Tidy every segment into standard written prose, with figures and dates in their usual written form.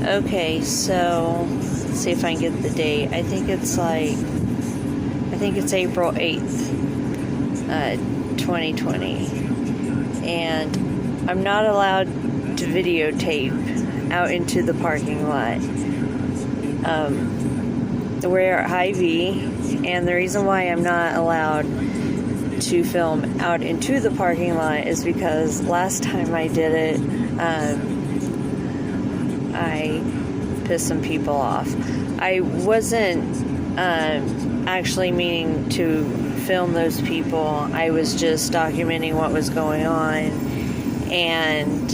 Okay, so let's see if I can get the date. I think it's April 8th, 2020. And I'm not allowed to videotape out into the parking lot. We're at Hy-Vee, and the reason why I'm not allowed to film out into the parking lot is because last time I did it, I pissed some people off. I wasn't actually meaning to film those people. I was just documenting what was going on, and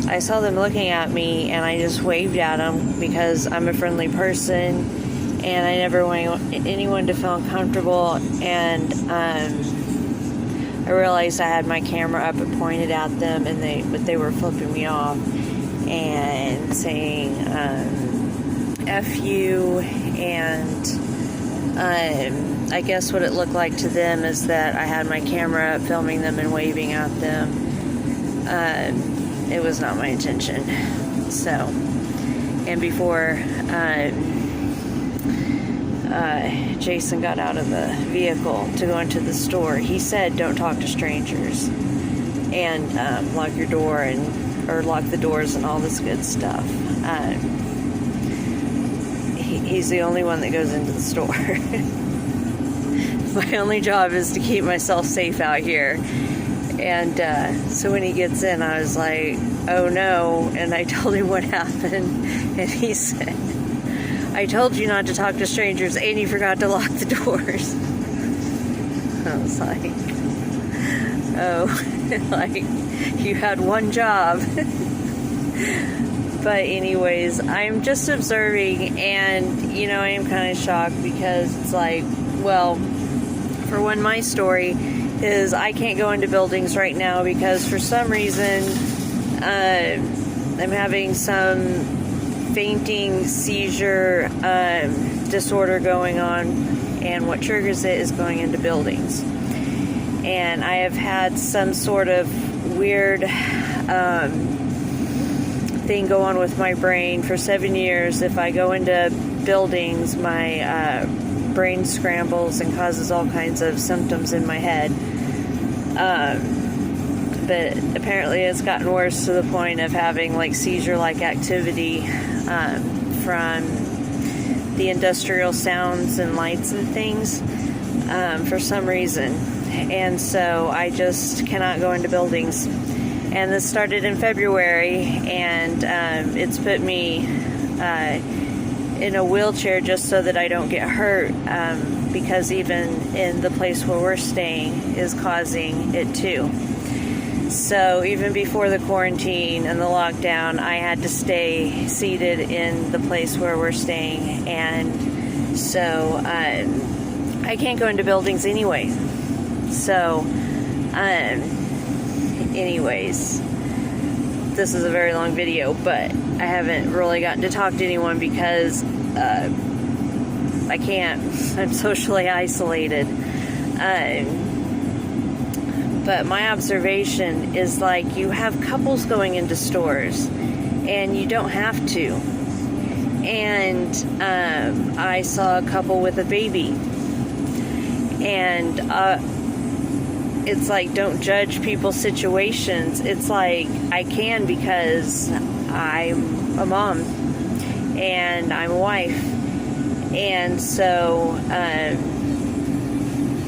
I saw them looking at me, and I just waved at them because I'm a friendly person, and I never want anyone to feel uncomfortable. And I realized I had my camera up and pointed at them, and they were flipping me off and saying F you, and I guess what it looked like to them is that I had my camera up filming them and waving at them. It was not my intention. So, and before Jason got out of the vehicle to go into the store, he said don't talk to strangers and lock your door or lock the doors and all this good stuff. He's the only one that goes into the store. My only job is to keep myself safe out here. And so when he gets in, I was like, oh no. And I told him what happened. And he said, I told you not to talk to strangers, and you forgot to lock the doors. I was like, oh, like, you had one job. But anyways, I'm just observing, and, you know, I am kind of shocked because it's like, well, for one, my story is I can't go into buildings right now because for some reason I'm having some fainting seizure disorder going on, and what triggers it is going into buildings. And I have had some sort of weird thing go on with my brain for 7 years. If I go into buildings, my brain scrambles and causes all kinds of symptoms in my head. But apparently it's gotten worse to the point of having like seizure-like activity from the industrial sounds and lights and things for some reason. And so I just cannot go into buildings. And this started in February, and it's put me in a wheelchair just so that I don't get hurt, because even in the place where we're staying is causing it too. So even before the quarantine and the lockdown, I had to stay seated in the place where we're staying, and so I can't go into buildings anyway. So anyways, this is a very long video, but I haven't really gotten to talk to anyone because I can't. I'm socially isolated. But my observation is like you have couples going into stores and you don't have to. And I saw a couple with a baby, and it's like, don't judge people's situations. It's like, I can because I'm a mom and I'm a wife. And so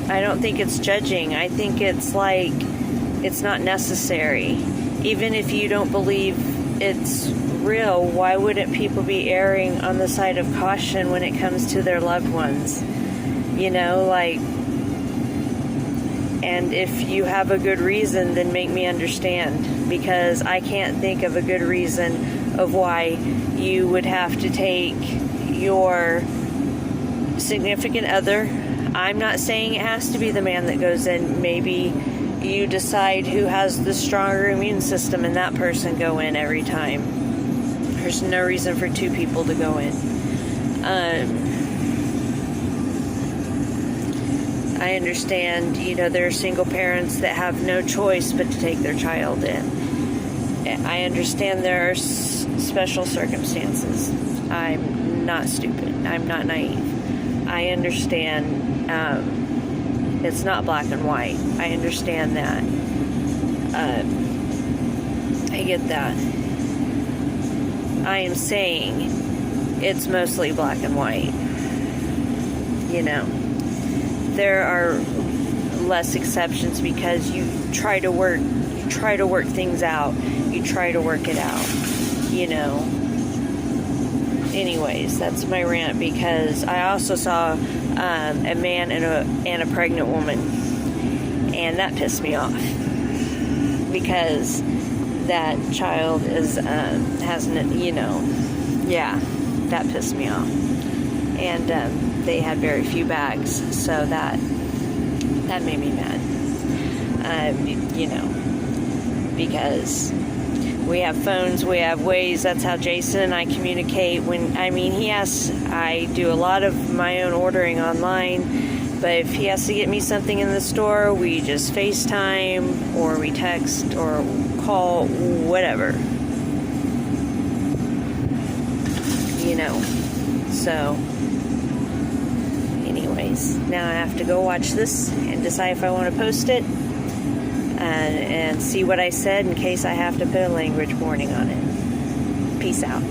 I don't think it's judging. I think it's like, it's not necessary. Even if you don't believe it's real, why wouldn't people be erring on the side of caution when it comes to their loved ones? You know, like, and if you have a good reason, then make me understand, because I can't think of a good reason of why you would have to take your significant other. I'm not saying it has to be the man that goes in. Maybe you decide who has the stronger immune system and that person go in every time. There's no reason for two people to go in. I understand, you know, there are single parents that have no choice but to take their child in. I understand there are special circumstances. I'm not stupid. I'm not naive. I understand it's not black and white. I understand that. I get that. I am saying it's mostly black and white. You know, there are less exceptions because you try to work things out. You try to work it out. You know. Anyways, that's my rant, because I also saw a man and a pregnant woman, and that pissed me off, because that child hasn't, you know, yeah, that pissed me off. And they had very few bags, so that made me mad. You know, because we have phones, we have ways. That's how Jason and I communicate. I do a lot of my own ordering online, but if he has to get me something in the store, we just FaceTime, or we text, or call, whatever. You know, so anyways, now I have to go watch this and decide if I want to post it. And see what I said in case I have to put a language warning on it. Peace out.